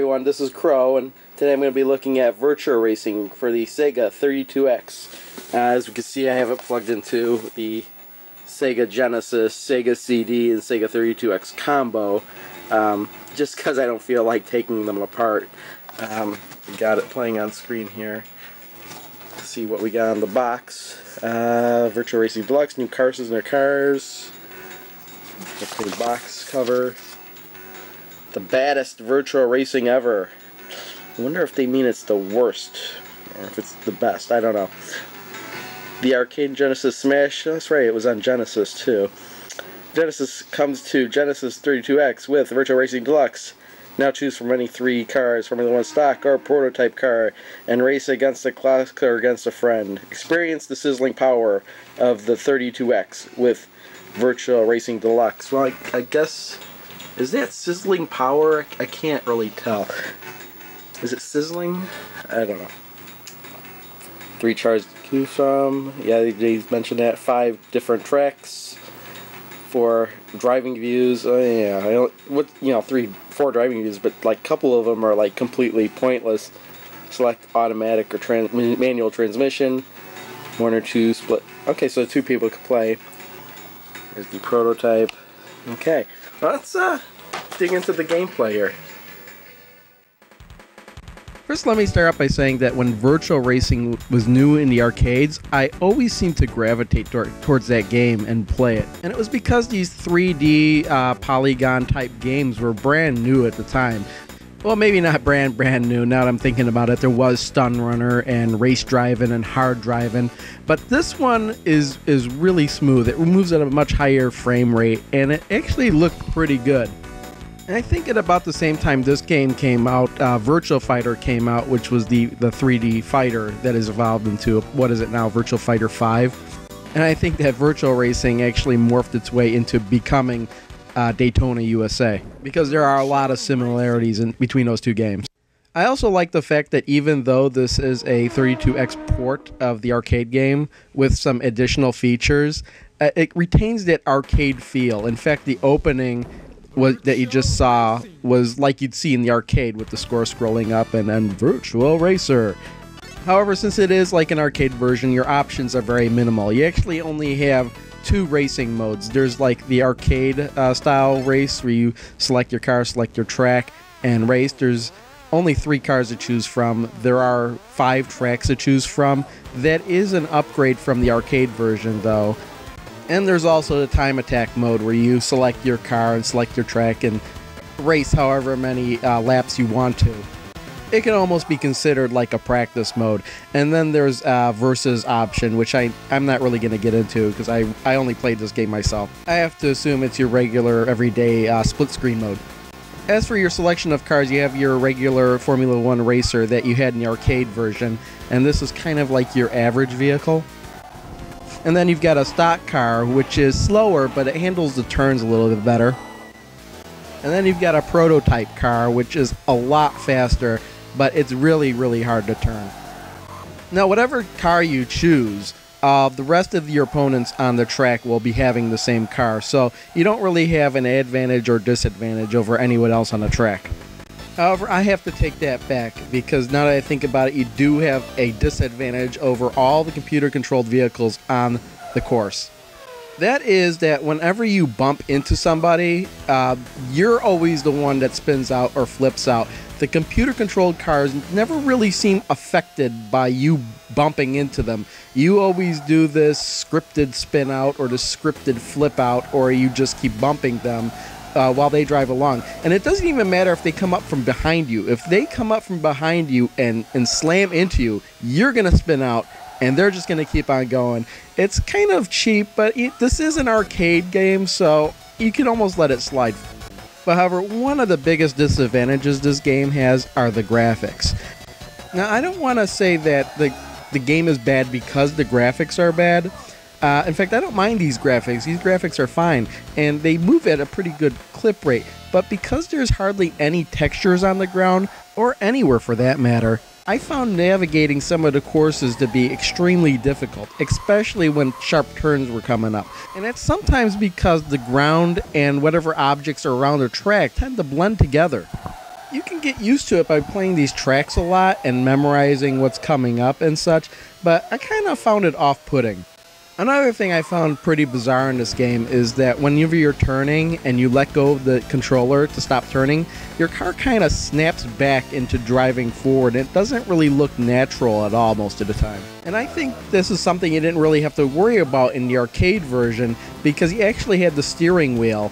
everyone, this is Crow, and today I'm going to be looking at Virtua Racing for the Sega 32X. As you can see, I have it plugged into the Sega Genesis, Sega CD, and Sega 32X combo, just because I don't feel like taking them apart. Got it playing on screen here. Let's see what we got on the box. Virtua Racing Deluxe, new cars in their cars. Okay, box cover. The baddest Virtua Racing ever. I wonder if they mean it's the worst, or if it's the best. I don't know. The arcade Genesis Smash. That's right, it was on Genesis too. Genesis comes to Genesis 32X with Virtua Racing Deluxe. Now choose from any 3 cars, Formula 1 stock or prototype car, and race against a classic or against a friend. Experience the sizzling power of the 32X with Virtua Racing Deluxe. Well, I guess... Is that sizzling power? I can't really tell. Is it sizzling? I don't know. 3 cars to choose from. Yeah, they mentioned that. 5 different tracks for driving views. Yeah, 4 driving views, but like a couple of them are like completely pointless. Select automatic or manual transmission. 1 or 2 split. Okay, so 2 people could play. There's the prototype. Okay. Let's dig into the gameplay here. First, let me start out by saying that when Virtua Racing was new in the arcades, I always seemed to gravitate towards that game and play it. And it was because these 3D polygon type games were brand new at the time. Well, maybe not brand new, now that I'm thinking about it. There was Stun Runner and Race Driving and Hard Driving, but this one is really smooth. It moves at a much higher frame rate, and it actually looked pretty good. And I think at about the same time this game came out, Virtua Fighter came out, which was the 3D fighter that has evolved into, what is it now, Virtua Fighter 5? And I think that Virtua Racing actually morphed its way into becoming Daytona USA, because there are a lot of similarities between those 2 games. I also like the fact that even though this is a 32X port of the arcade game with some additional features, it retains that arcade feel. In fact, the opening that you just saw was like you'd see in the arcade with the score scrolling up and then Virtual Racer. However, since it is like an arcade version, your options are very minimal. You actually only have 2 racing modes. There's like the arcade style race where you select your car, select your track, and race. There's only 3 cars to choose from. There are 5 tracks to choose from. That is an upgrade from the arcade version though. And there's also the time attack mode where you select your car and select your track and race however many laps you want to. It can almost be considered like a practice mode. And then there's versus option, which I'm not really going to get into because I only played this game myself. I have to assume it's your regular everyday split screen mode. As for your selection of cars, you have your regular Formula 1 racer that you had in the arcade version, and this is kind of like your average vehicle. And then you've got a stock car, which is slower, but it handles the turns a little bit better. And then you've got a prototype car, which is a lot faster, but it's really, really hard to turn. Now, whatever car you choose, the rest of your opponents on the track will be having the same car, so you don't really have an advantage or disadvantage over anyone else on the track. However, I have to take that back, because now that I think about it, you do have a disadvantage over all the computer-controlled vehicles on the course. That is that whenever you bump into somebody, you're always the one that spins out or flips out. The computer-controlled cars never really seem affected by you bumping into them. You always do this scripted spin out or the scripted flip out, or you just keep bumping them while they drive along. And it doesn't even matter if they come up from behind you. If they come up from behind you and slam into you, you're going to spin out, and they're just going to keep on going. It's kind of cheap, but this is an arcade game, so you can almost let it slide. But however, one of the biggest disadvantages this game has are the graphics. Now, I don't want to say that the game is bad because the graphics are bad. In fact, I don't mind these graphics. These graphics are fine, and they move at a pretty good clip rate. But because there's hardly any textures on the ground, or anywhere for that matter, I found navigating some of the courses to be extremely difficult, especially when sharp turns were coming up. And that's sometimes because the ground and whatever objects are around the track tend to blend together. You can can get used to it by playing these tracks a lot and memorizing what's coming up and such, but I kind of found it off-putting. Another thing I found pretty bizarre in this game is that whenever you're turning and you let go of the controller to stop turning, your car kind of snaps back into driving forward. It doesn't really look natural at all most of the time. And I think this is something you didn't really have to worry about in the arcade version because you actually had the steering wheel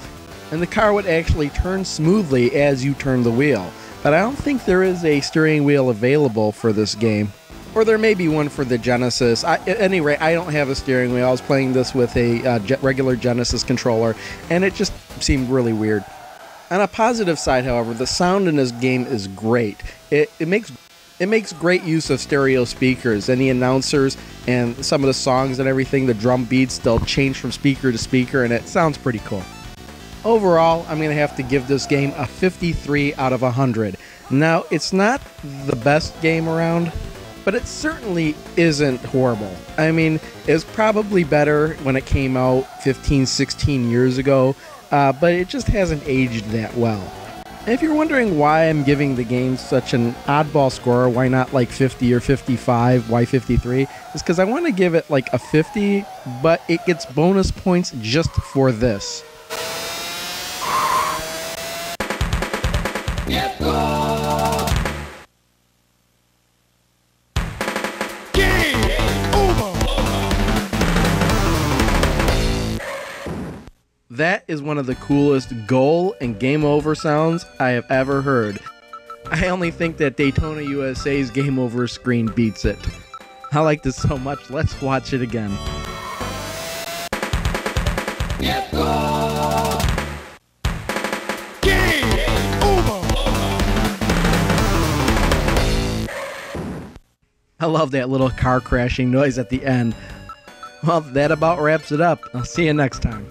and the car would actually turn smoothly as you turn the wheel. But I don't think there is a steering wheel available for this game. Or there may be one for the Genesis. At any rate, I don't have a steering wheel. I was playing this with a regular Genesis controller, and it just seemed really weird. On a positive side, however, the sound in this game is great. It makes great use of stereo speakers, and the announcers and some of the songs and everything, the drum beats, they'll change from speaker to speaker, and it sounds pretty cool. Overall, I'm going to have to give this game a 53 out of 100. Now, it's not the best game around, but it certainly isn't horrible. I mean, it's probably better when it came out 15, 16 years ago, but it just hasn't aged that well. And if you're wondering why I'm giving the game such an oddball score, why not like 50 or 55, why 53, it's because I want to give it like a 50, but it gets bonus points just for this. That is one of the coolest goal and game over sounds I have ever heard. I only think that Daytona USA's game over screen beats it. I like this so much, let's watch it again. I love that little car crashing noise at the end. Well, that about wraps it up. I'll see you next time.